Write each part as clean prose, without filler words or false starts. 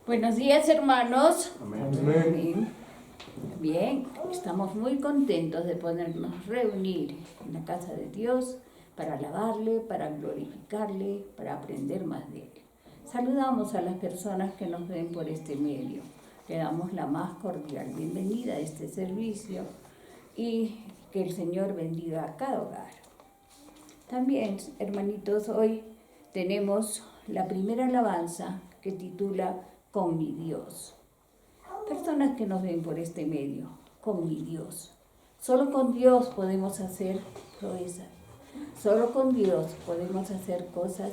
Buenos días, hermanos. Amén. Amén. Bien, estamos muy contentos de podernos reunir en la casa de Dios para alabarle, para glorificarle, para aprender más de Él. Saludamos a las personas que nos ven por este medio. Le damos la más cordial bienvenida a este servicio y que el Señor bendiga a cada hogar. También, hermanitos, hoy tenemos la primera alabanza que titula Con mi Dios. Personas que nos ven por este medio, con mi Dios. Solo con Dios podemos hacer proezas. Solo con Dios podemos hacer cosas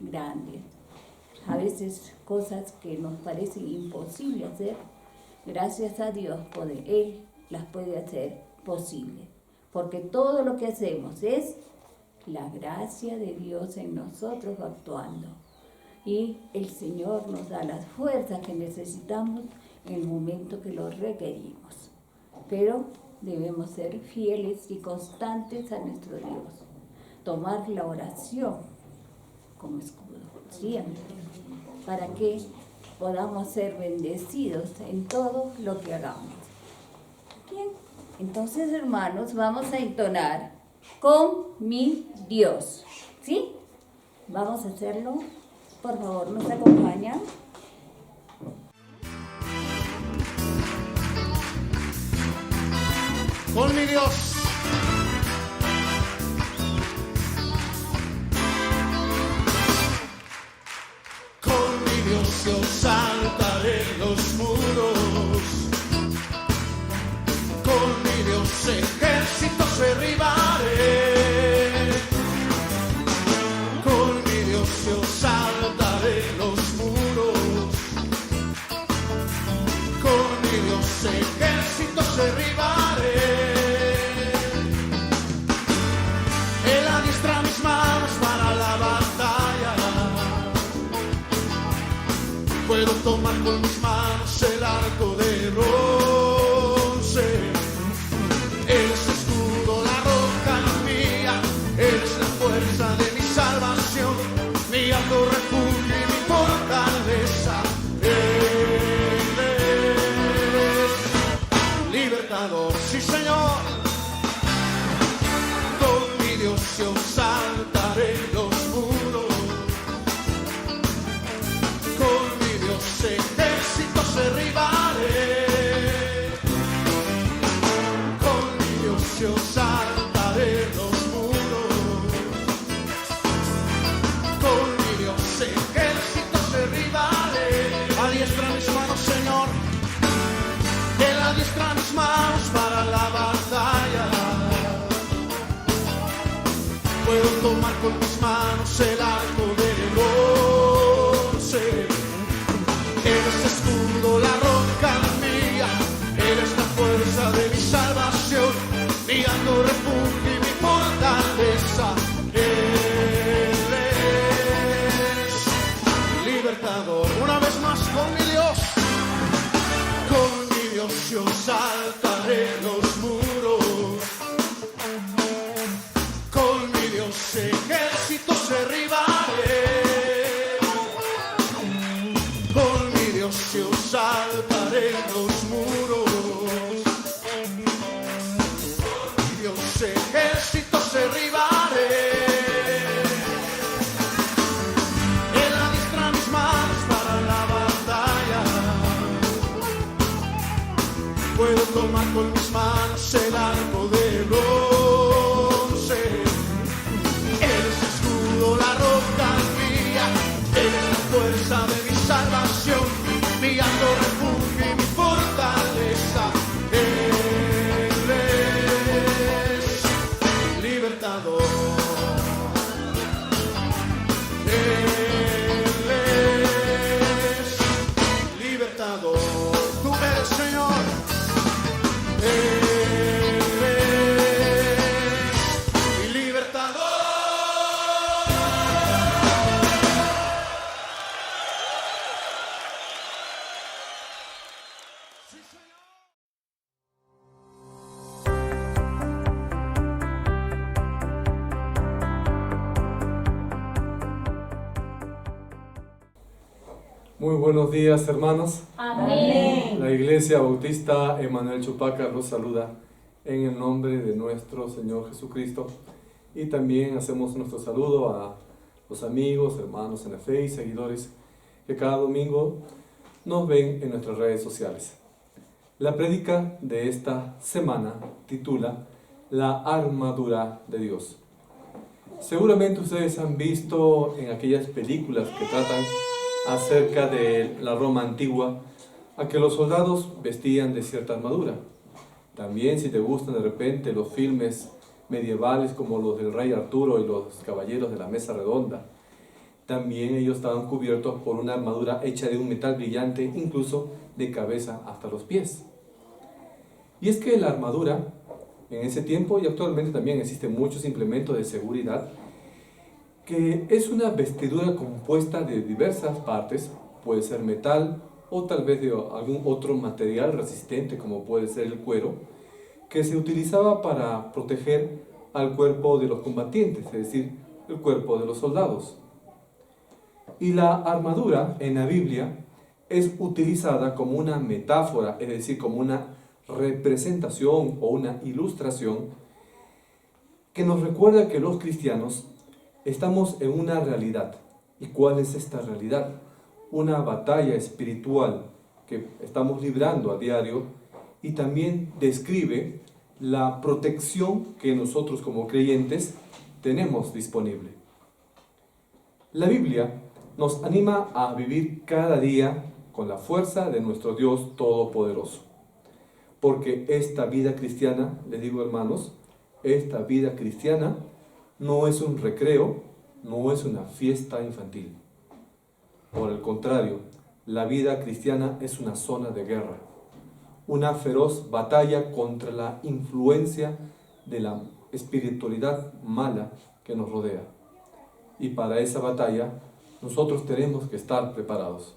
grandes. A veces cosas que nos parecen imposibles hacer, gracias a Dios, Él las puede hacer posibles. Porque todo lo que hacemos es la gracia de Dios en nosotros actuando. Y el Señor nos da las fuerzas que necesitamos en el momento que lo requerimos. Pero debemos ser fieles y constantes a nuestro Dios. Tomar la oración como escudo, siempre, para que podamos ser bendecidos en todo lo que hagamos. Bien, entonces, hermanos, vamos a entonar con mi Dios. ¿Sí? Vamos a hacerlo. Por favor, ¿nos acompañan? Con mi Dios. Con mi Dios yo saltaré los muros. Con mi Dios ejércitos derribaré. Con mi Dios yo saltaré los muros. Con mi Dios ejércitos derribaré. Él adiestra mis manos para la batalla. Puedo tomar con mis manos el arco de bronce. Él es escudo, la roca mía. Él es la fuerza de mi salvación, mi alto refugio y mi fortaleza. Él es libertador, sí Señor. Con mi Dios yo saltaré los muros. Con mi Dios ejércitos derribaré. Con mi Dios yo saltaré los muros. Con mi Dios ejércitos derribaré. Adiestra mis manos, Señor. Él adiestra mis manos para la batalla. Puedo tomar con mis manos el arco de bronce. Él es escudo, la roca mía. Él es la fuerza de mi salvación, mi alto refugio y mi fortaleza. Él es libertador. Una vez más, con mi Dios. Con mi Dios yo saltaré los muros. Con mi Dios ejércitos derribaré. Con mi Dios yo saltaré los muros. Con mi Dios ejércitos derribaré. Él adiestra mis manos para la batalla. Puedo tomar con mis manos el arco de bronce. Él es escudo, la roca mía. Él es la fuerza de mi salvación, mi alto refugio y mi fortaleza. Él es libertador. Él es libertador. Tú eres Señor. Él es Muy buenos días, hermanos. Amén. La Iglesia Bautista Emanuel Chupaca los saluda en el nombre de nuestro Señor Jesucristo. Y también hacemos nuestro saludo a los amigos, hermanos en la fe y seguidores que cada domingo nos ven en nuestras redes sociales. La prédica de esta semana titula La armadura de Dios. Seguramente ustedes han visto en aquellas películas que tratan acerca de la Roma antigua a que los soldados vestían de cierta armadura. También, si te gustan de repente los filmes medievales como los del Rey Arturo y los Caballeros de la Mesa Redonda, también ellos estaban cubiertos por una armadura hecha de un metal brillante, incluso de cabeza hasta los pies. Y es que la armadura, en ese tiempo y actualmente también existen muchos implementos de seguridad, que es una vestidura compuesta de diversas partes, puede ser metal o tal vez de algún otro material resistente como puede ser el cuero, que se utilizaba para proteger al cuerpo de los combatientes, es decir, el cuerpo de los soldados. Y la armadura en la Biblia es utilizada como una metáfora, es decir, como una representación o una ilustración que nos recuerda que los cristianos estamos en una realidad. ¿Y cuál es esta realidad? Una batalla espiritual que estamos librando a diario y también describe la protección que nosotros como creyentes tenemos disponible. La Biblia nos anima a vivir cada día con la fuerza de nuestro Dios Todopoderoso. Porque esta vida cristiana, les digo hermanos, esta vida cristiana no es un recreo, no es una fiesta infantil. Por el contrario, la vida cristiana es una zona de guerra, una feroz batalla contra la influencia de la espiritualidad mala que nos rodea. Y para esa batalla, nosotros tenemos que estar preparados.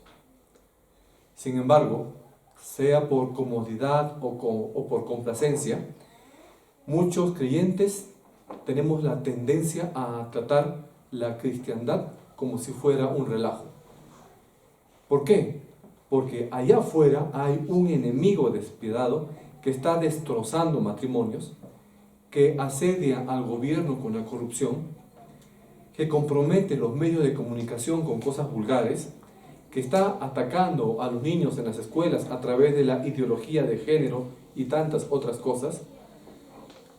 Sin embargo, sea por comodidad o por complacencia, muchos creyentes tenemos la tendencia a tratar la cristiandad como si fuera un relajo. ¿Por qué? Porque allá afuera hay un enemigo despiadado que está destrozando matrimonios, que asedia al gobierno con la corrupción, que compromete los medios de comunicación con cosas vulgares, que está atacando a los niños en las escuelas a través de la ideología de género y tantas otras cosas.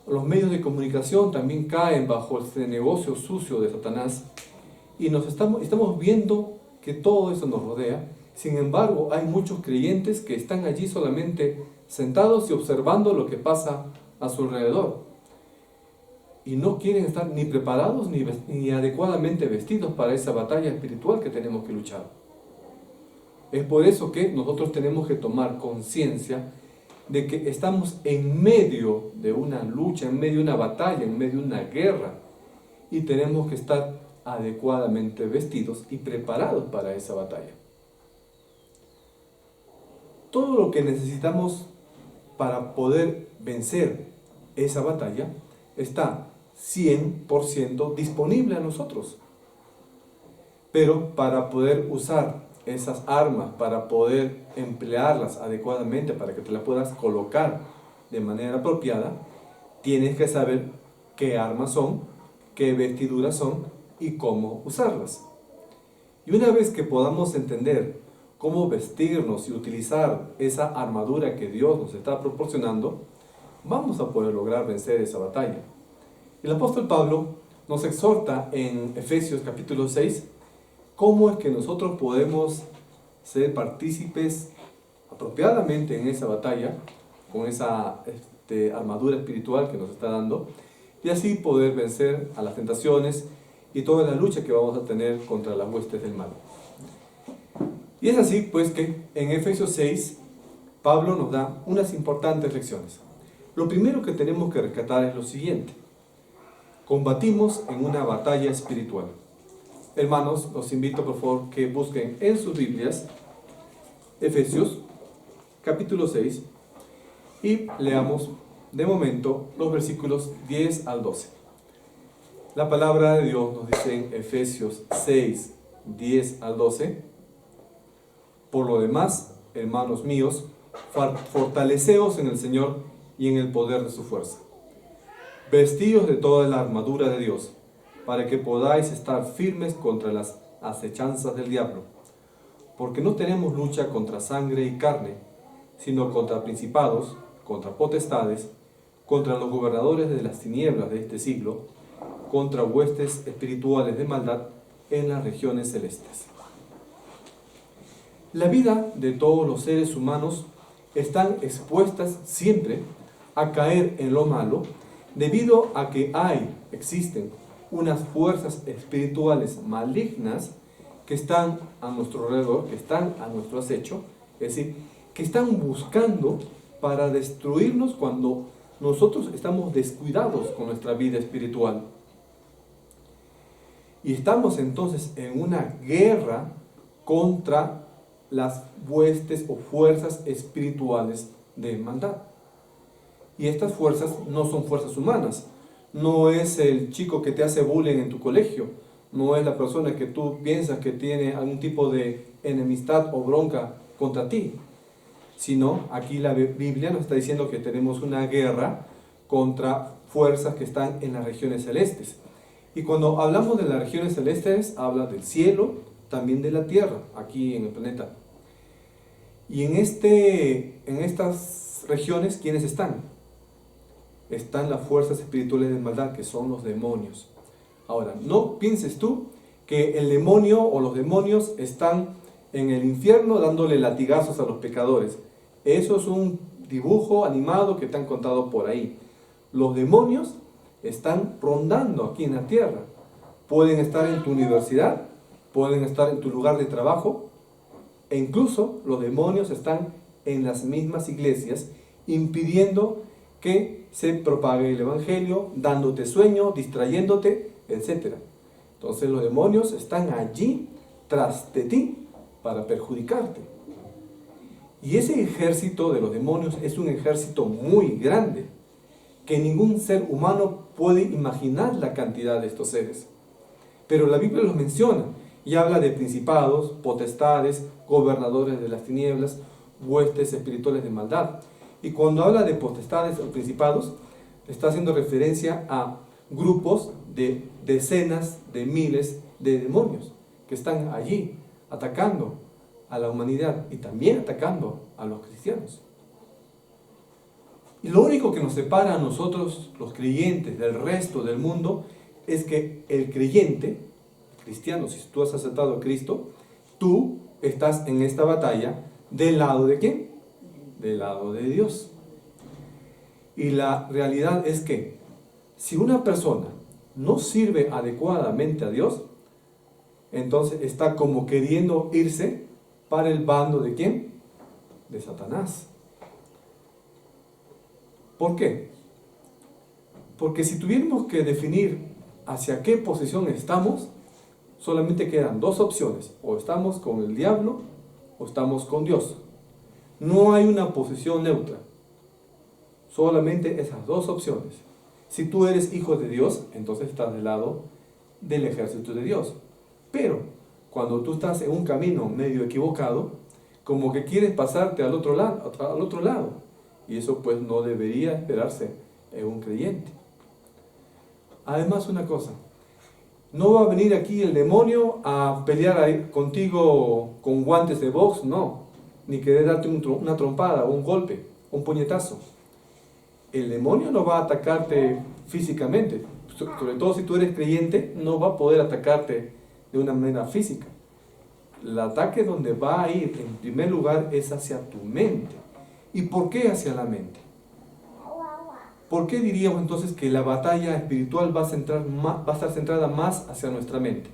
Los medios de comunicación también caen bajo este negocio sucio de Satanás y estamos viendo que todo eso nos rodea. Sin embargo, hay muchos creyentes que están allí solamente sentados y observando lo que pasa a su alrededor. Y no quieren estar ni preparados ni adecuadamente vestidos para esa batalla espiritual que tenemos que luchar. Es por eso que nosotros tenemos que tomar conciencia de que estamos en medio de una lucha, en medio de una batalla, en medio de una guerra. Y tenemos que estar adecuadamente vestidos y preparados para esa batalla. Todo lo que necesitamos para poder vencer esa batalla está 100% disponible a nosotros. Pero para poder usar esas armas, para poder emplearlas adecuadamente, para que te las puedas colocar de manera apropiada, tienes que saber qué armas son, qué vestiduras son y cómo usarlas. Y una vez que podamos entender cómo vestirnos y utilizar esa armadura que Dios nos está proporcionando, vamos a poder lograr vencer esa batalla. El apóstol Pablo nos exhorta en Efesios capítulo 6 cómo es que nosotros podemos ser partícipes apropiadamente en esa batalla, con esa armadura espiritual que nos está dando, y así poder vencer a las tentaciones y toda la lucha que vamos a tener contra las huestes del mal. Y es así pues que en Efesios 6 Pablo nos da unas importantes lecciones. Lo primero que tenemos que rescatar es lo siguiente: combatimos en una batalla espiritual. Hermanos, los invito por favor que busquen en sus Biblias Efesios capítulo 6 y leamos de momento los versículos 10 al 12. La palabra de Dios nos dice en Efesios 6, 10 al 12: Por lo demás, hermanos míos, fortaleceos en el Señor y en el poder de su fuerza. Vestíos de toda la armadura de Dios, para que podáis estar firmes contra las acechanzas del diablo. Porque no tenemos lucha contra sangre y carne, sino contra principados, contra potestades, contra los gobernadores de las tinieblas de este siglo, contra huestes espirituales de maldad en las regiones celestes. La vida de todos los seres humanos están expuestas siempre a caer en lo malo, debido a que existen unas fuerzas espirituales malignas que están a nuestro alrededor, que están a nuestro acecho, es decir, que están buscando para destruirnos cuando nosotros estamos descuidados con nuestra vida espiritual. Y estamos entonces en una guerra contra las huestes o fuerzas espirituales de maldad. Y estas fuerzas no son fuerzas humanas. No es el chico que te hace bullying en tu colegio. No es la persona que tú piensas que tiene algún tipo de enemistad o bronca contra ti. Sino aquí la Biblia nos está diciendo que tenemos una guerra contra fuerzas que están en las regiones celestes. Y cuando hablamos de las regiones celestes, habla del cielo, también de la tierra, aquí en el planeta. Y en estas regiones, ¿quiénes están? Están las fuerzas espirituales de maldad, que son los demonios. Ahora, no pienses tú que el demonio o los demonios están en el infierno dándole latigazos a los pecadores. Eso es un dibujo animado que te han contado por ahí. Los demonios están rondando aquí en la tierra. Pueden estar en tu universidad, pueden estar en tu lugar de trabajo, e incluso los demonios están en las mismas iglesias, impidiendo que se propague el evangelio, dándote sueño, distrayéndote, etc. Entonces los demonios están allí tras de ti para perjudicarte. Y ese ejército de los demonios es un ejército muy grande, que ningún ser humano puede imaginar la cantidad de estos seres. Pero la Biblia los menciona y habla de principados, potestades, gobernadores de las tinieblas, huestes espirituales de maldad. Y cuando habla de potestades o principados, está haciendo referencia a grupos de decenas de miles de demonios que están allí atacando a la humanidad y también atacando a los cristianos. Y lo único que nos separa a nosotros, los creyentes, del resto del mundo, es que el creyente, cristiano, si tú has aceptado a Cristo, tú estás en esta batalla del lado de ¿quién? Del lado de Dios. Y la realidad es que si una persona no sirve adecuadamente a Dios, entonces está como queriendo irse para el bando de ¿quién? De Satanás. ¿Por qué? Porque si tuviéramos que definir hacia qué posición estamos, solamente quedan dos opciones: o estamos con el diablo o estamos con Dios. No hay una posición neutra, solamente esas dos opciones. Si tú eres hijo de Dios, entonces estás del lado del ejército de Dios. Pero cuando tú estás en un camino medio equivocado, como que quieres pasarte al otro lado, y eso pues no debería esperarse en un creyente. Además, una cosa: no va a venir aquí el demonio a pelear contigo con guantes de box, no, ni querer darte una trompada o un golpe, un puñetazo. El demonio no va a atacarte físicamente, sobre todo si tú eres creyente, no va a poder atacarte de una manera física. El ataque donde va a ir en primer lugar es hacia tu mente. ¿Y por qué hacia la mente? ¿Por qué diríamos entonces que la batalla espiritual va a estar centrada más hacia nuestra mente?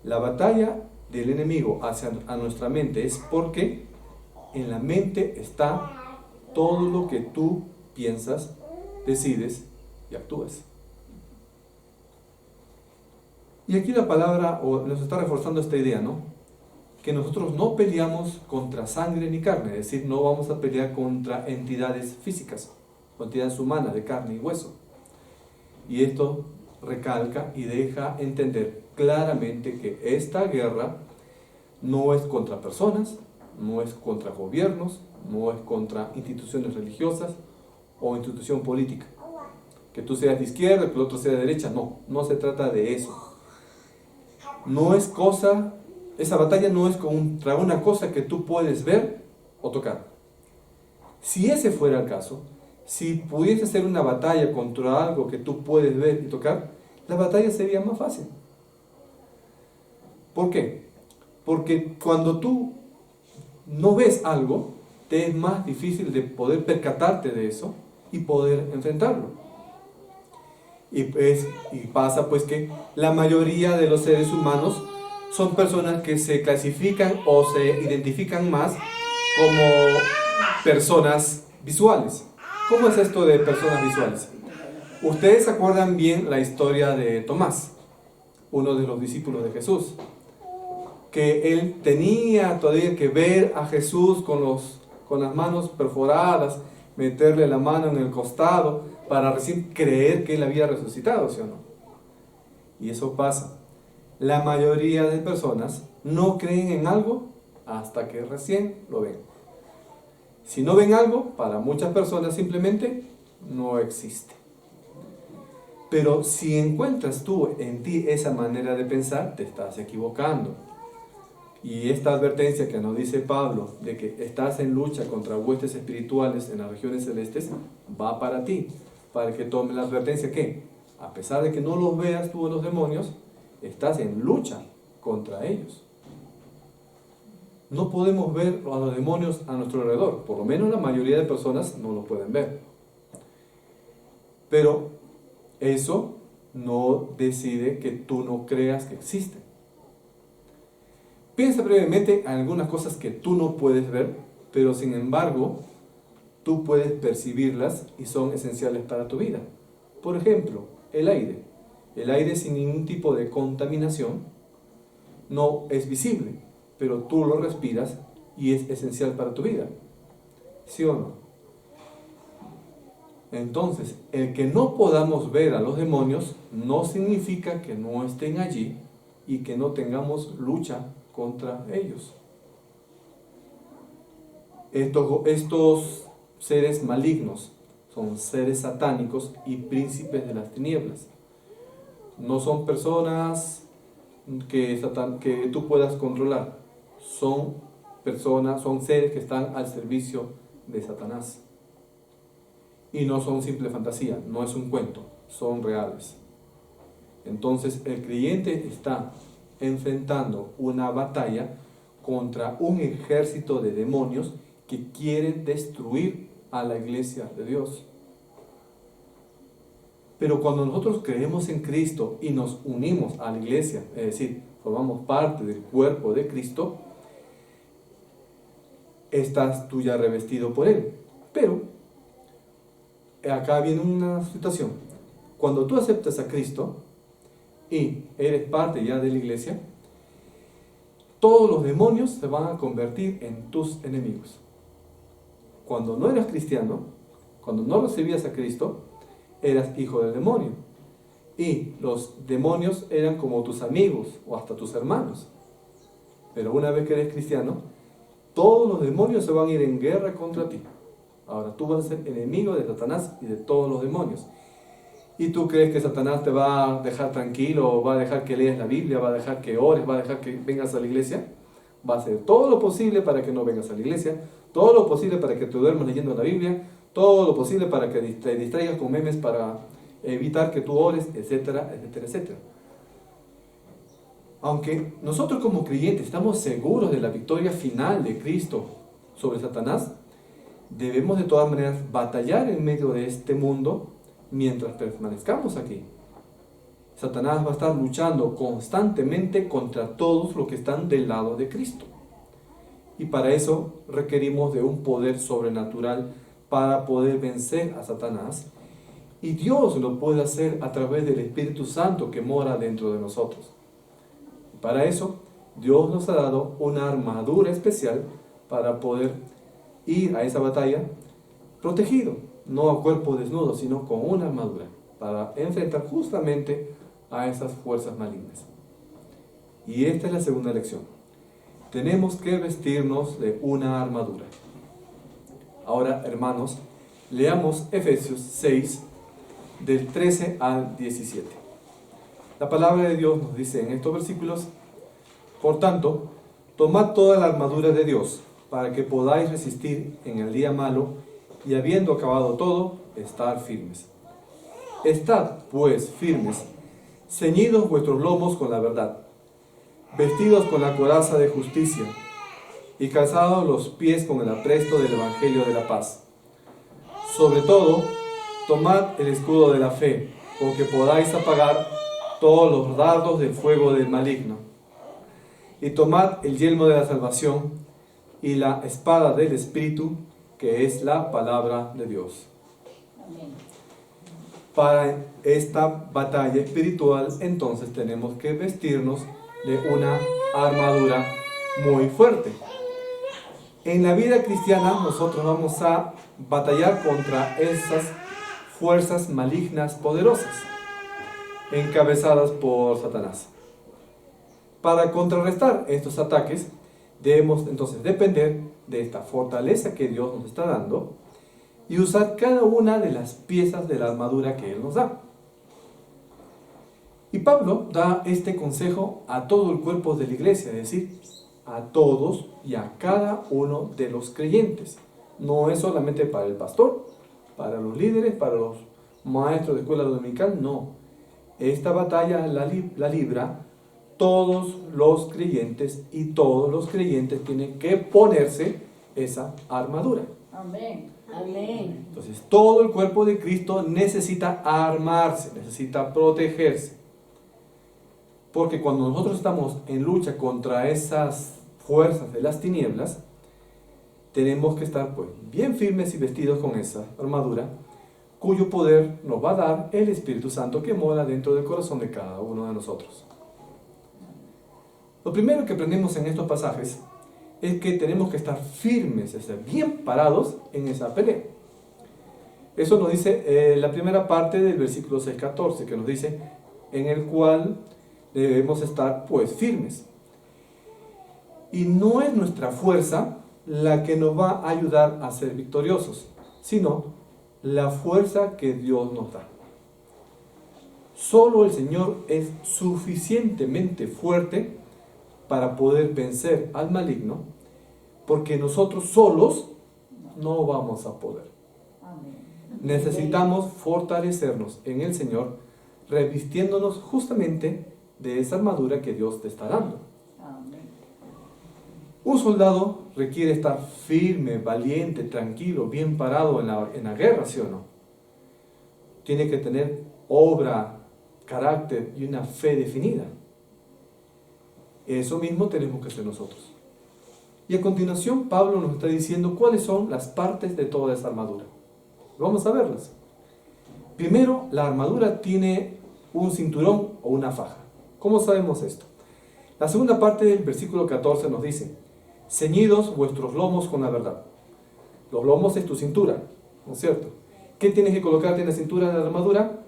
La batalla del enemigo hacia nuestra mente es porque en la mente está todo lo que tú piensas, decides y actúas. Y aquí la palabra nos está reforzando esta idea, ¿no? Que nosotros no peleamos contra sangre ni carne, es decir, no vamos a pelear contra entidades físicas, entidades humanas de carne y hueso. Y esto recalca y deja entender claramente que esta guerra No es contra personas, no es contra gobiernos, no es contra instituciones religiosas o institución política. Que tú seas de izquierda, que el otro sea de derecha, no se trata de eso. Esa batalla no es contra una cosa que tú puedes ver o tocar. Si ese fuera el caso, si pudiese ser una batalla contra algo que tú puedes ver y tocar, la batalla sería más fácil. ¿Por qué? Porque cuando tú no ves algo, te es más difícil de poder percatarte de eso y poder enfrentarlo. Y pasa pues que la mayoría de los seres humanos son personas que se clasifican o se identifican más como personas visuales. ¿Cómo es esto de personas visuales? Ustedes se acuerdan bien la historia de Tomás, uno de los discípulos de Jesús, que él tenía todavía que ver a Jesús con las manos perforadas, meterle la mano en el costado para recién creer que él había resucitado, ¿sí o no? Y eso pasa. La mayoría de personas no creen en algo hasta que recién lo ven. Si no ven algo, para muchas personas simplemente no existe. Pero si encuentras tú en ti esa manera de pensar, te estás equivocando. Y esta advertencia que nos dice Pablo, de que estás en lucha contra huestes espirituales en las regiones celestes, va para ti, para que tomes la advertencia que, a pesar de que no los veas tú a los demonios, estás en lucha contra ellos. No podemos ver a los demonios a nuestro alrededor, por lo menos la mayoría de personas no los pueden ver. Pero eso no decide que tú no creas que existen. Piensa brevemente en algunas cosas que tú no puedes ver, pero sin embargo, tú puedes percibirlas y son esenciales para tu vida. Por ejemplo, el aire. El aire sin ningún tipo de contaminación no es visible, pero tú lo respiras y es esencial para tu vida. ¿Sí o no? Entonces, el que no podamos ver a los demonios no significa que no estén allí y que no tengamos lucha contra ellos. Estos seres malignos son seres satánicos y príncipes de las tinieblas. No son personas que tú puedas controlar. Son seres que están al servicio de Satanás. Y no son simple fantasía, no es un cuento, son reales. Entonces el creyente está enfrentando una batalla contra un ejército de demonios que quieren destruir a la iglesia de Dios. Pero cuando nosotros creemos en Cristo y nos unimos a la iglesia, es decir, formamos parte del cuerpo de Cristo, estás tú ya revestido por Él. Pero acá viene una situación. Cuando tú aceptas a Cristo y eres parte ya de la iglesia, todos los demonios se van a convertir en tus enemigos. Cuando no eras cristiano, cuando no recibías a Cristo, eras hijo del demonio. Y los demonios eran como tus amigos o hasta tus hermanos. Pero una vez que eres cristiano, todos los demonios se van a ir en guerra contra ti. Ahora tú vas a ser enemigo de Satanás y de todos los demonios. ¿Y tú crees que Satanás te va a dejar tranquilo, va a dejar que leas la Biblia, va a dejar que ores, va a dejar que vengas a la iglesia? Va a hacer todo lo posible para que no vengas a la iglesia, todo lo posible para que te duermas leyendo la Biblia, todo lo posible para que te distraigas con memes para evitar que tú ores, etcétera, etcétera, etcétera. Aunque nosotros como creyentes estamos seguros de la victoria final de Cristo sobre Satanás, debemos de todas maneras batallar en medio de este mundo mientras permanezcamos aquí. Satanás va a estar luchando constantemente contra todos los que están del lado de Cristo. Y para eso requerimos de un poder sobrenatural para poder vencer a Satanás. Y Dios lo puede hacer a través del Espíritu Santo que mora dentro de nosotros. Y para eso Dios nos ha dado una armadura especial para poder ir a esa batalla protegido, no a cuerpo desnudo, sino con una armadura para enfrentar justamente a esas fuerzas malignas. Y esta es la segunda lección. tenemos que vestirnos de una armadura. Ahora, hermanos, leamos Efesios 6, del 13 al 17. La palabra de Dios nos dice en estos versículos: por tanto, tomad toda la armadura de Dios, para que podáis resistir en el día malo, y habiendo acabado todo, estar firmes. Estad, pues, firmes, ceñidos vuestros lomos con la verdad, vestidos con la coraza de justicia, y calzados los pies con el apresto del Evangelio de la paz. Sobre todo, tomad el escudo de la fe, con que podáis apagar todos los dardos del fuego del maligno. Y tomad el yelmo de la salvación y la espada del Espíritu, que es la palabra de Dios. Amén. Para esta batalla espiritual, entonces tenemos que vestirnos de una armadura muy fuerte. En la vida cristiana nosotros vamos a batallar contra esas fuerzas malignas poderosas, encabezadas por Satanás. Para contrarrestar estos ataques, debemos entonces depender de esta fortaleza que Dios nos está dando y usar cada una de las piezas de la armadura que Él nos da. Y Pablo da este consejo a todo el cuerpo de la iglesia, es decir, a todos y a cada uno de los creyentes. No es solamente para el pastor, para los líderes, para los maestros de escuela dominical, no. Esta batalla la libra todos los creyentes, y todos los creyentes tienen que ponerse esa armadura. Amén. Amén. Entonces, todo el cuerpo de Cristo necesita armarse, necesita protegerse. Porque cuando nosotros estamos en lucha contra esas fuerzas de las tinieblas, tenemos que estar pues bien firmes y vestidos con esa armadura, cuyo poder nos va a dar el Espíritu Santo que mora dentro del corazón de cada uno de nosotros. Lo primero que aprendemos en estos pasajes es que tenemos que estar firmes, es decir, bien parados en esa pelea. Eso nos dice la primera parte del versículo 6-14, que nos dice en el cual debemos estar pues firmes. Y no es nuestra fuerza la que nos va a ayudar a ser victoriosos, sino la fuerza que Dios nos da. Solo el Señor es suficientemente fuerte para poder vencer al maligno, porque nosotros solos no vamos a poder. Amén. Necesitamos fortalecernos en el Señor, revistiéndonos justamente de esa armadura que Dios te está dando. Amén. Un soldado requiere estar firme, valiente, tranquilo, bien parado en la guerra, ¿sí o no? Tiene que tener obra, carácter y una fe definida. Eso mismo tenemos que hacer nosotros. Y a continuación Pablo nos está diciendo cuáles son las partes de toda esa armadura. Vamos a verlas. Primero, la armadura tiene un cinturón o una faja. ¿Cómo sabemos esto? La segunda parte del versículo 14 nos dice: ceñidos vuestros lomos con la verdad. Los lomos es tu cintura, ¿no es cierto? ¿Qué tienes que colocarte en la cintura de la armadura?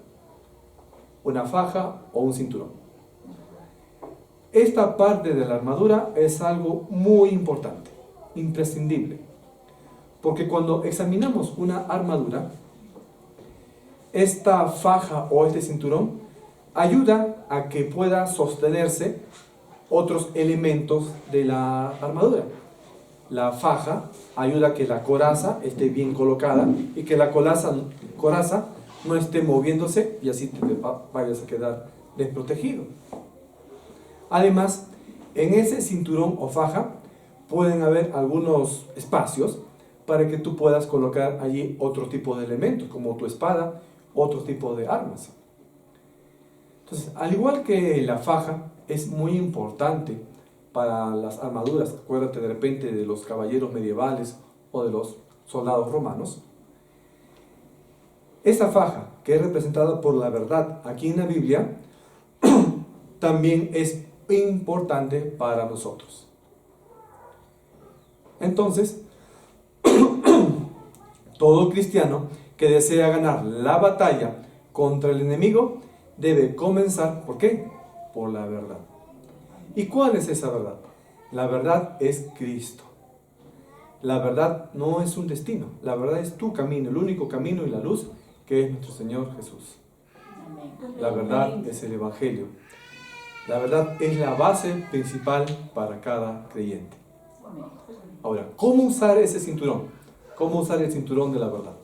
Una faja o un cinturón. Esta parte de la armadura es algo muy importante, imprescindible. Porque cuando examinamos una armadura, esta faja o este cinturón ayuda a que pueda sostenerse otros elementos de la armadura. La faja ayuda a que la coraza esté bien colocada y que la coraza no esté moviéndose y así te vayas a quedar desprotegido. Además, en ese cinturón o faja pueden haber algunos espacios para que tú puedas colocar allí otro tipo de elementos, como tu espada, otro tipo de armas. Entonces, al igual que la faja es muy importante para las armaduras, acuérdate de repente de los caballeros medievales o de los soldados romanos, esa faja, que es representada por la verdad aquí en la Biblia, también es importante para nosotros. Entonces, todo cristiano que desea ganar la batalla contra el enemigo debe comenzar, ¿por qué? Por la verdad. ¿Y cuál es esa verdad? La verdad es Cristo. La verdad no es un destino. La verdad es tu camino, el único camino y la luz que es nuestro Señor Jesús. Amén. La verdad es el Evangelio. La verdad es la base principal para cada creyente. Amén. Ahora, ¿cómo usar ese cinturón? ¿Cómo usar el cinturón de la verdad?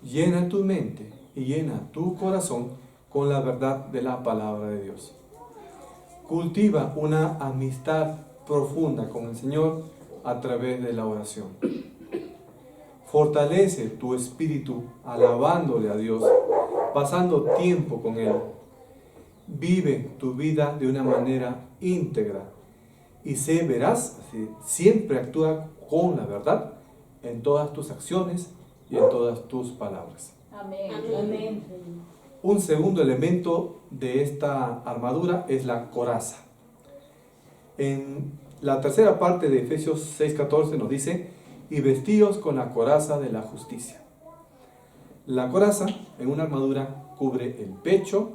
Llena tu mente y llena tu corazón con la verdad de la palabra de Dios. Cultiva una amistad profunda con el Señor a través de la oración. Fortalece tu espíritu alabándole a Dios, pasando tiempo con Él. Vive tu vida de una manera íntegra y sé veraz, siempre actúa con la verdad en todas tus acciones y en todas tus palabras. Amén. Amén. Un segundo elemento de esta armadura es la coraza. En la tercera parte de Efesios 6:14 nos dice: y vestíos con la coraza de la justicia. La coraza en una armadura cubre el pecho,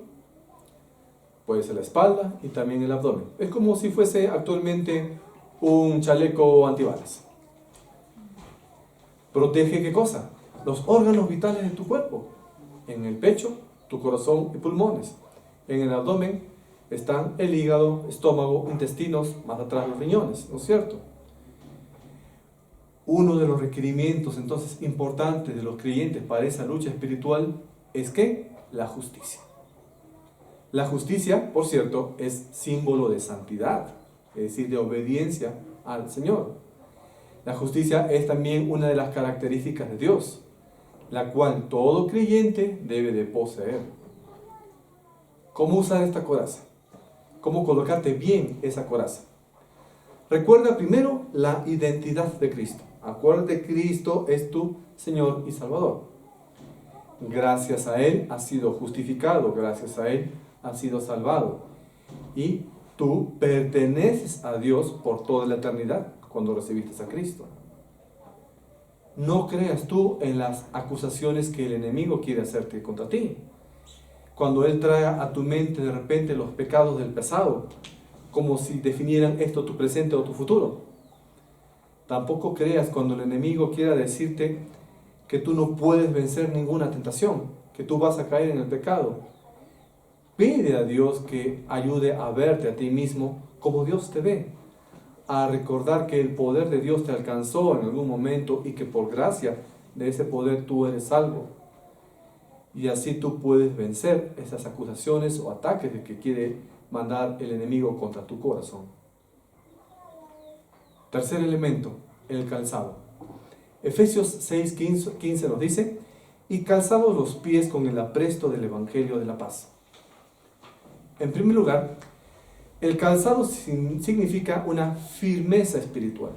puede ser la espalda y también el abdomen. Es como si fuese actualmente un chaleco antibalas. Protege ¿qué cosa? Los órganos vitales de tu cuerpo. En el pecho, tu corazón y pulmones. En el abdomen están el hígado, estómago, intestinos, más atrás los riñones, ¿no es cierto? Uno de los requerimientos entonces importantes de los creyentes para esa lucha espiritual es ¿qué? La justicia. La justicia, por cierto, es símbolo de santidad, es decir, de obediencia al Señor. La justicia es también una de las características de Dios, la cual todo creyente debe de poseer. ¿Cómo usar esta coraza? ¿Cómo colocarte bien esa coraza? Recuerda primero la identidad de Cristo. Acuérdate, Cristo es tu Señor y Salvador. Gracias a Él has sido justificado, gracias a Él has sido salvado. Y tú perteneces a Dios por toda la eternidad cuando recibiste a Cristo. No creas tú en las acusaciones que el enemigo quiere hacerte contra ti. Cuando Él trae a tu mente de repente los pecados del pasado, como si definieran esto tu presente o tu futuro. Tampoco creas cuando el enemigo quiera decirte que tú no puedes vencer ninguna tentación, que tú vas a caer en el pecado. Pide a Dios que ayude a verte a ti mismo como Dios te ve, a recordar que el poder de Dios te alcanzó en algún momento y que por gracia de ese poder tú eres salvo. Y así tú puedes vencer esas acusaciones o ataques de que quiere mandar el enemigo contra tu corazón. Tercer elemento, el calzado. Efesios 6:15 nos dice: y calzados los pies con el apresto del Evangelio de la paz. En primer lugar, el calzado significa una firmeza espiritual.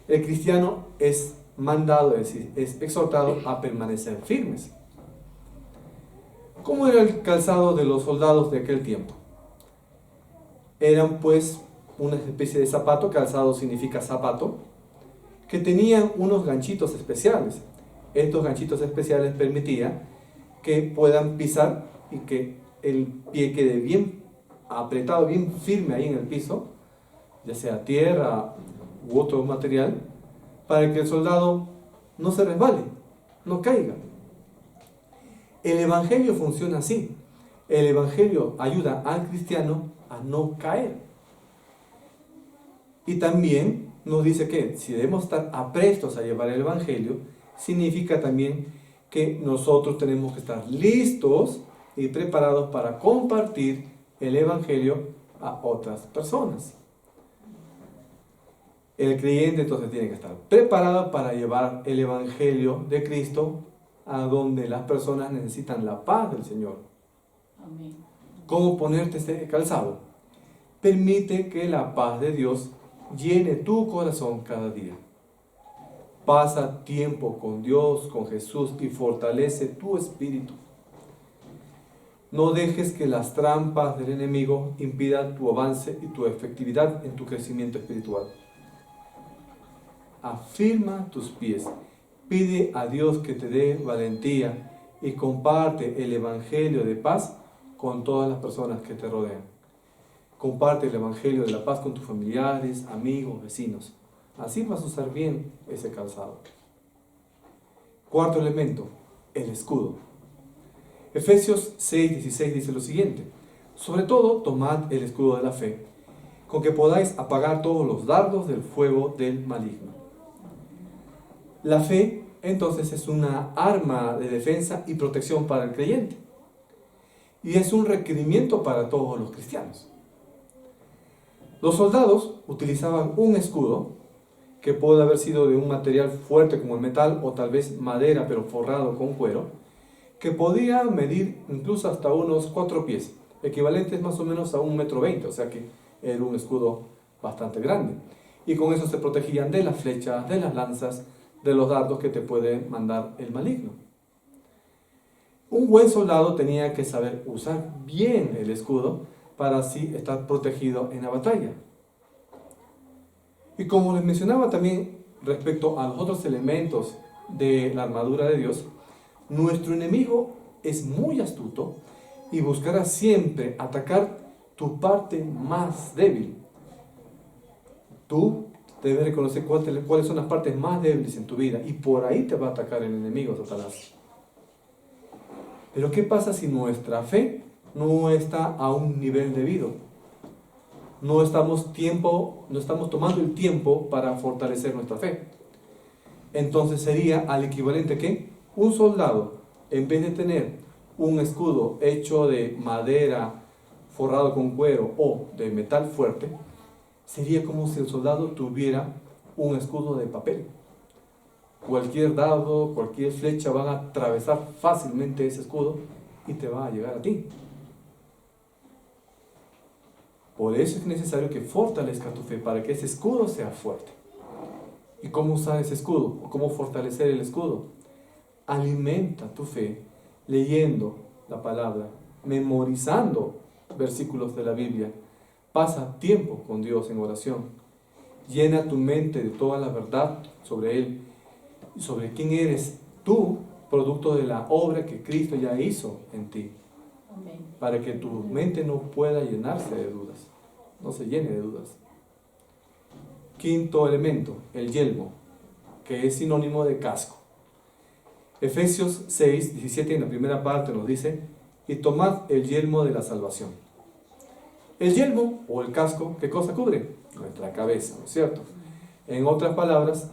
El cristiano es mandado, es decir, es exhortado a permanecer firmes. ¿Cómo era el calzado de los soldados de aquel tiempo? Eran pues una especie de zapato, calzado significa zapato, que tenían unos ganchitos especiales. Estos ganchitos especiales permitían que puedan pisar y que el pie quede bien apretado, bien firme ahí en el piso, ya sea tierra u otro material, para que el soldado no se resbale, no caiga. El Evangelio funciona así. El Evangelio ayuda al cristiano a no caer. Y también nos dice que si debemos estar aprestos a llevar el Evangelio, significa también que nosotros tenemos que estar listos y preparados para compartir el Evangelio a otras personas. El creyente entonces tiene que estar preparado para llevar el Evangelio de Cristo a donde las personas necesitan la paz del Señor. Amén. ¿Cómo ponerte este calzado? Permite que la paz de Dios llene tu corazón cada día. Pasa tiempo con Dios, con Jesús, y fortalece tu espíritu. No dejes que las trampas del enemigo impidan tu avance y tu efectividad en tu crecimiento espiritual. Afirma tus pies. Pide a Dios que te dé valentía y comparte el Evangelio de paz con todas las personas que te rodean. Comparte el Evangelio de la paz con tus familiares, amigos, vecinos. Así vas a usar bien ese calzado. Cuarto elemento, el escudo. Efesios 6:16 dice lo siguiente: sobre todo, tomad el escudo de la fe, con que podáis apagar todos los dardos del fuego del maligno. La fe, entonces, es una arma de defensa y protección para el creyente. Y es un requerimiento para todos los cristianos. Los soldados utilizaban un escudo, que puede haber sido de un material fuerte como el metal, o tal vez madera, pero forrado con cuero, que podía medir incluso hasta unos 4 pies, equivalentes más o menos a 1,20 m, o sea que era un escudo bastante grande. Y con eso se protegían de las flechas, de las lanzas, de los dardos que te puede mandar el maligno. Un buen soldado tenía que saber usar bien el escudo para así estar protegido en la batalla. Y como les mencionaba también respecto a los otros elementos de la armadura de Dios, nuestro enemigo es muy astuto y buscará siempre atacar tu parte más débil. Tú debes reconocer cuáles son las partes más débiles en tu vida, y por ahí te va a atacar el enemigo, Satanás. Pero ¿qué pasa si nuestra fe no está a un nivel debido? No estamos tomando el tiempo para fortalecer nuestra fe. Entonces sería al equivalente que un soldado, en vez de tener un escudo hecho de madera forrado con cuero o de metal fuerte, sería como si el soldado tuviera un escudo de papel. Cualquier dardo, cualquier flecha van a atravesar fácilmente ese escudo y te va a llegar a ti. Por eso es necesario que fortalezca tu fe, para que ese escudo sea fuerte. ¿Y cómo usar ese escudo? ¿O cómo fortalecer el escudo? Alimenta tu fe leyendo la palabra, memorizando versículos de la Biblia. Pasa tiempo con Dios en oración. Llena tu mente de toda la verdad sobre Él y sobre quién eres tú, producto de la obra que Cristo ya hizo en ti. Amén. Para que tu mente no pueda llenarse de dudas, no se llene de dudas. Quinto elemento, el yelmo, que es sinónimo de casco. Efesios 6:17 en la primera parte nos dice: y tomad el yelmo de la salvación. El yelmo o el casco, ¿qué cosa cubre? Nuestra cabeza, ¿no es cierto? En otras palabras,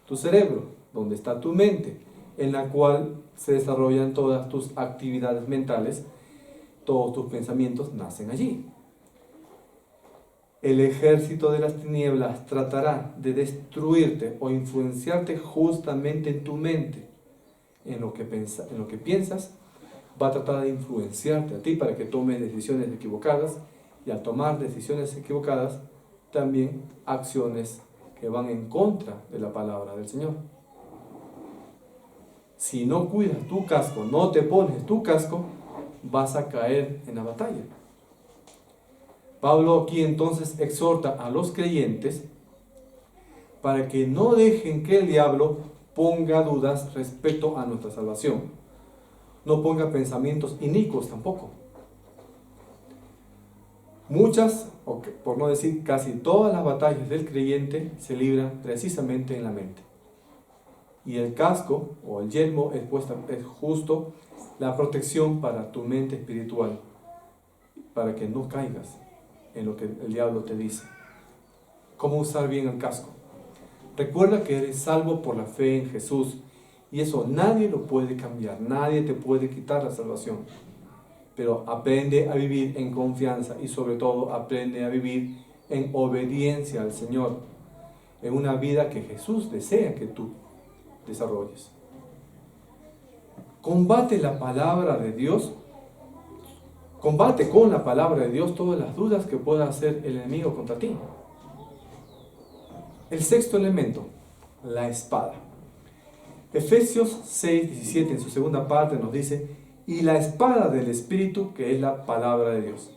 tu cerebro, donde está tu mente, en la cual se desarrollan todas tus actividades mentales. Todos tus pensamientos nacen allí. El ejército de las tinieblas tratará de destruirte o influenciarte justamente en tu mente. En lo que piensas, va a tratar de influenciarte a ti para que tomes decisiones equivocadas, y al tomar decisiones equivocadas, también acciones que van en contra de la palabra del Señor. Si no cuidas tu casco, no te pones tu casco, vas a caer en la batalla. Pablo aquí entonces exhorta a los creyentes para que no dejen que el diablo ponga dudas respecto a nuestra salvación. No ponga pensamientos inicuos tampoco. Muchas, o por no decir casi todas las batallas del creyente se libran precisamente en la mente. Y el casco o el yelmo es justo la protección para tu mente espiritual, para que no caigas en lo que el diablo te dice. ¿Cómo usar bien el casco? Recuerda que eres salvo por la fe en Jesús, y eso nadie lo puede cambiar, nadie te puede quitar la salvación. Pero aprende a vivir en confianza, y sobre todo aprende a vivir en obediencia al Señor, en una vida que Jesús desea que tú desarrolles. Combate la palabra de Dios. Combate con la palabra de Dios todas las dudas que pueda hacer el enemigo contra ti. El sexto elemento, la espada. Efesios 6:17 en su segunda parte nos dice: y la espada del Espíritu, que es la palabra de Dios.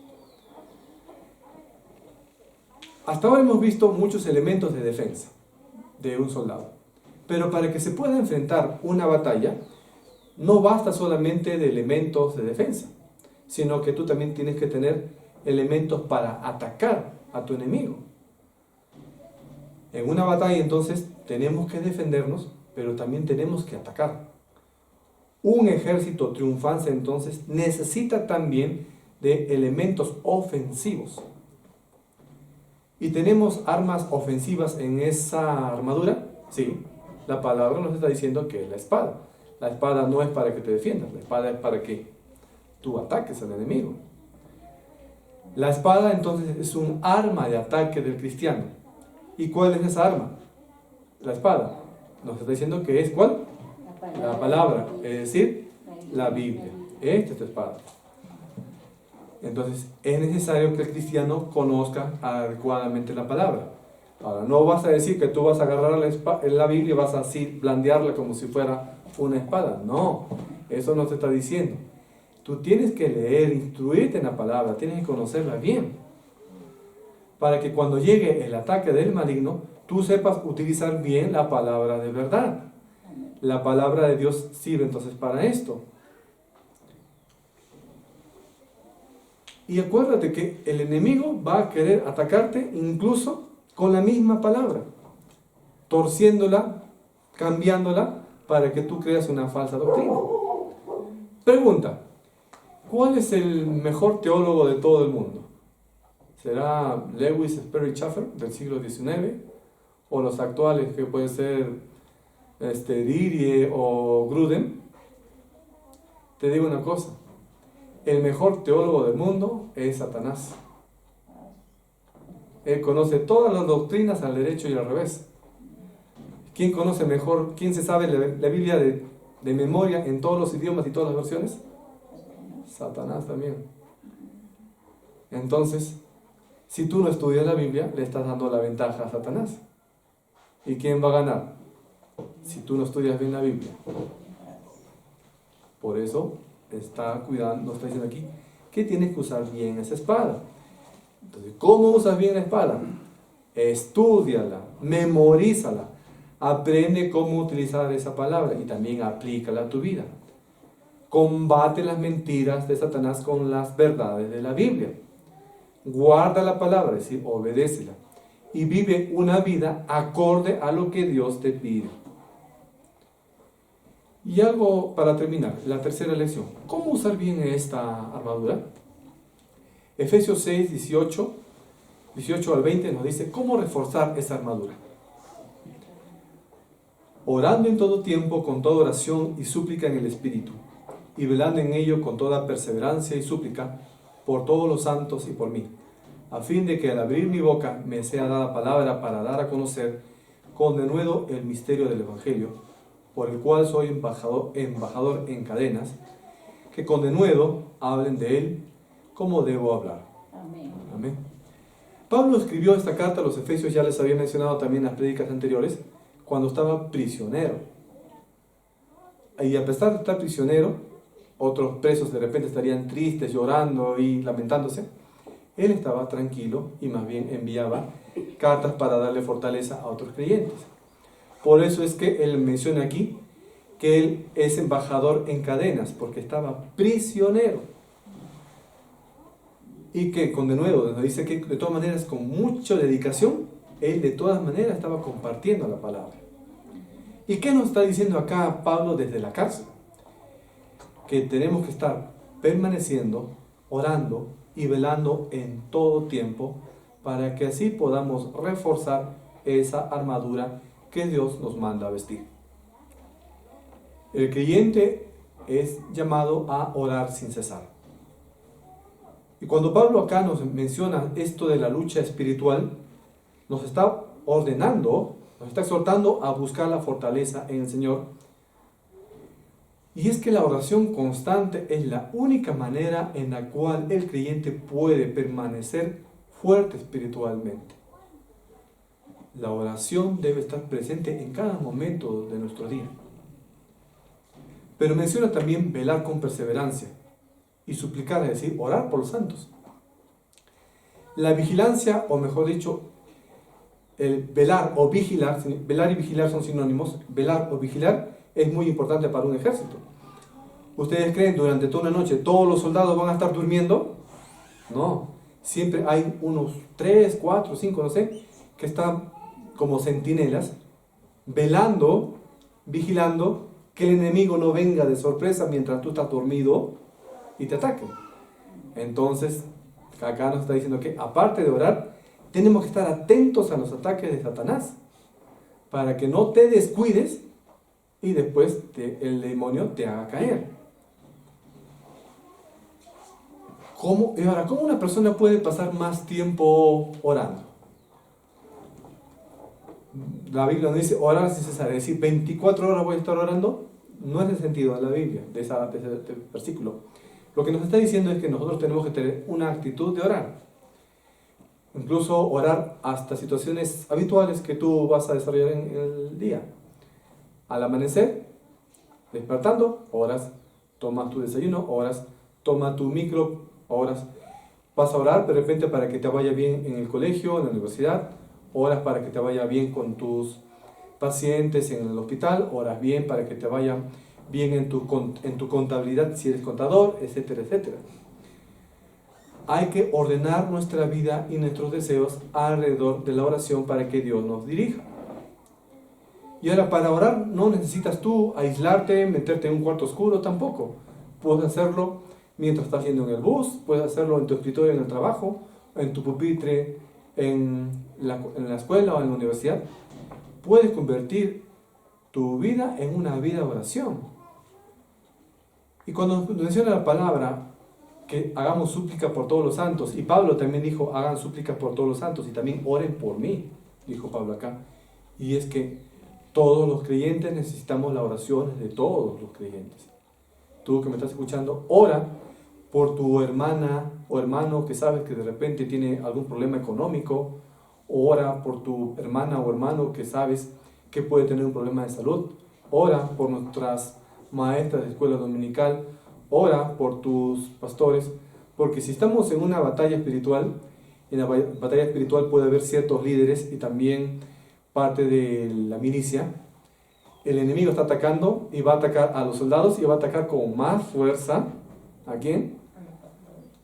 Hasta ahora hemos visto muchos elementos de defensa de un soldado. Pero para que se pueda enfrentar una batalla, no basta solamente de elementos de defensa, sino que tú también tienes que tener elementos para atacar a tu enemigo. En una batalla entonces tenemos que defendernos, pero también tenemos que atacar. Un ejército triunfante entonces necesita también de elementos ofensivos. ¿Y tenemos armas ofensivas en esa armadura? Sí, la palabra nos está diciendo que es la espada. La espada no es para que te defiendas, la espada es para que tú ataques al enemigo. La espada entonces es un arma de ataque del cristiano. ¿Y cuál es esa arma? La espada. Nos está diciendo que es ¿cuál? La palabra, es decir, la Biblia. Esta es tu espada. Entonces es necesario que el cristiano conozca adecuadamente la palabra. Ahora, no vas a decir que tú vas a agarrar la Biblia y vas a así blandearla como si fuera una espada. No, eso no te está diciendo. Tú tienes que leer, instruirte en la palabra, tienes que conocerla bien, para que cuando llegue el ataque del maligno, tú sepas utilizar bien la palabra de verdad. La palabra de Dios sirve entonces para esto. Y acuérdate que el enemigo va a querer atacarte incluso con la misma palabra, torciéndola, cambiándola, para que tú creas una falsa doctrina. Pregunta: ¿cuál es el mejor teólogo de todo el mundo? ¿Será Lewis Sperry Chafer del siglo XIX? ¿O los actuales, que puede ser Didier o Gruden? Te digo una cosa: el mejor teólogo del mundo es Satanás. Él conoce todas las doctrinas al derecho y al revés. ¿Quién conoce mejor? ¿Quién se sabe la Biblia de memoria en todos los idiomas y todas las versiones? Satanás también. Entonces, si tú no estudias la Biblia, le estás dando la ventaja a Satanás. ¿Y quién va a ganar? Si tú no estudias bien la Biblia. Por eso está cuidando, nos está diciendo aquí que tienes que usar bien esa espada. Entonces, ¿cómo usas bien la espada? Estúdiala, memorízala, aprende cómo utilizar esa palabra y también aplícala a tu vida. Combate las mentiras de Satanás con las verdades de la Biblia. Guarda la palabra, es decir, obedécela, y vive una vida acorde a lo que Dios te pide. Y algo para terminar, la tercera lección: ¿cómo usar bien esta armadura? Efesios 6, 18 al 20 nos dice cómo reforzar esa armadura. Orando en todo tiempo con toda oración y súplica en el Espíritu, y velando en ello con toda perseverancia y súplica por todos los santos y por mí, a fin de que al abrir mi boca me sea dada palabra para dar a conocer con denuedo el misterio del Evangelio, por el cual soy embajador en cadenas, que con denuedo hablen de él como debo hablar. Amén. Amén. Pablo escribió esta carta a los Efesios, ya les había mencionado también en las prédicas anteriores, cuando estaba prisionero. Y a pesar de estar prisionero, otros presos de repente estarían tristes, llorando y lamentándose. Él estaba tranquilo y más bien enviaba cartas para darle fortaleza a otros creyentes. Por eso es que él menciona aquí que él es embajador en cadenas, porque estaba prisionero. Y que con denuedo nos dice que de todas maneras, con mucha dedicación, él de todas maneras estaba compartiendo la palabra. ¿Y qué nos está diciendo acá Pablo desde la cárcel? Que tenemos que estar permaneciendo, orando y velando en todo tiempo, para que así podamos reforzar esa armadura que Dios nos manda a vestir. El creyente es llamado a orar sin cesar. Y cuando Pablo acá nos menciona esto de la lucha espiritual, nos está ordenando, nos está exhortando a buscar la fortaleza en el Señor. Y es que la oración constante es la única manera en la cual el creyente puede permanecer fuerte espiritualmente. La oración debe estar presente en cada momento de nuestro día. Pero menciona también velar con perseverancia y suplicar, es decir, orar por los santos. La vigilancia, o mejor dicho, el velar o vigilar, velar y vigilar son sinónimos. Velar o vigilar es muy importante para un ejército. ¿Ustedes creen durante toda una noche todos los soldados van a estar durmiendo? No. siempre hay unos 3, 4, 5, no sé, que están como centinelas, velando, vigilando, que el enemigo no venga de sorpresa mientras tú estás dormido y te ataque. Entonces, acá nos está diciendo que aparte de orar, tenemos que estar atentos a los ataques de Satanás, para que no te descuides y después el demonio te haga caer. ¿Cómo una persona puede pasar más tiempo orando? La Biblia no dice orar sin cesar, es decir, 24 horas voy a estar orando. No es el sentido de la Biblia, de ese versículo. Lo que nos está diciendo es que nosotros tenemos que tener una actitud de orar. Incluso orar hasta situaciones habituales que tú vas a desarrollar en el día. Al amanecer, despertando, oras, tomas tu desayuno, oras, toma tu micro, oras. Vas a orar de repente para que te vaya bien en el colegio, en la universidad, oras para que te vaya bien con tus pacientes en el hospital, oras bien para que te vaya bien en tu contabilidad si eres contador, etcétera, etcétera. Hay que ordenar nuestra vida y nuestros deseos alrededor de la oración para que Dios nos dirija. Y ahora, para orar no necesitas tú aislarte, meterte en un cuarto oscuro, tampoco. Puedes hacerlo mientras estás yendo en el bus, puedes hacerlo en tu escritorio en el trabajo, en tu pupitre en la escuela o en la universidad. Puedes convertir tu vida en una vida de oración. Y cuando menciona la palabra que hagamos súplica por todos los santos, y Pablo también dijo, hagan súplica por todos los santos, y también oren por mí, dijo Pablo acá. Y es que todos los creyentes necesitamos las oraciones de todos los creyentes. Tú que me estás escuchando, ora por tu hermana o hermano que sabes que de repente tiene algún problema económico. Ora por tu hermana o hermano que sabes que puede tener un problema de salud. Ora por nuestras maestras de escuela dominical. Ora por tus pastores. Porque si estamos en una batalla espiritual, en la batalla espiritual puede haber ciertos líderes y también parte de la milicia. El enemigo está atacando y va a atacar a los soldados y va a atacar con más fuerza. ¿A quién?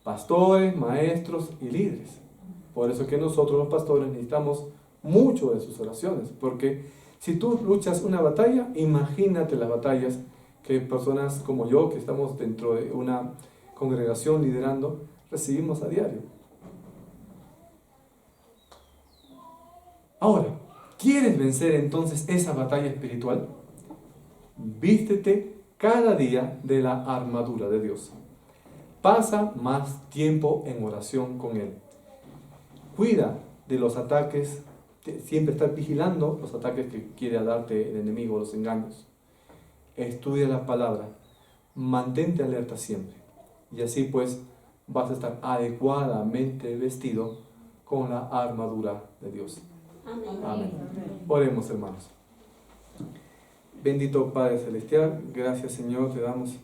Pastores, maestros y líderes. Por eso que nosotros los pastores necesitamos mucho de sus oraciones, porque si tú luchas una batalla, imagínate las batallas que personas como yo, que estamos dentro de una congregación liderando, recibimos a diario. Ahora, ¿quieres vencer entonces esa batalla espiritual? Vístete cada día de la armadura de Dios. Pasa más tiempo en oración con Él. Cuida de los ataques, siempre estar vigilando los ataques que quiere darte el enemigo, los engaños. Estudia la palabra, mantente alerta siempre. Y así pues vas a estar adecuadamente vestido con la armadura de Dios. Amén. Amén. Oremos, hermanos. Bendito Padre Celestial, gracias Señor, te damos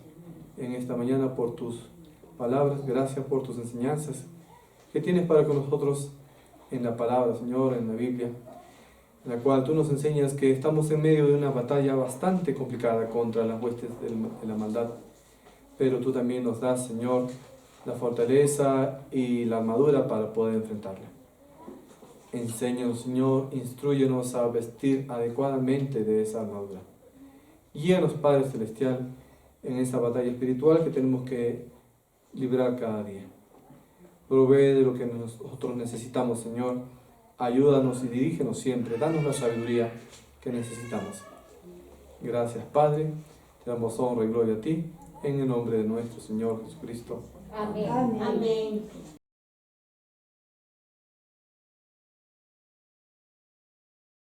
en esta mañana por tus palabras, gracias por tus enseñanzas que tienes para con nosotros en la palabra, Señor, en la Biblia, en la cual tú nos enseñas que estamos en medio de una batalla bastante complicada contra las huestes de la maldad, pero tú también nos das, Señor, la fortaleza y la armadura para poder enfrentarla. Enséñanos, Señor, instrúyenos a vestir adecuadamente de esa armadura. Guíanos, Padre Celestial, en esa batalla espiritual que tenemos que librar cada día. Provee de lo que nosotros necesitamos, Señor. Ayúdanos y dirígenos siempre. Danos la sabiduría que necesitamos. Gracias, Padre. Te damos honra y gloria a ti. En el nombre de nuestro Señor Jesucristo. Amén. Amén.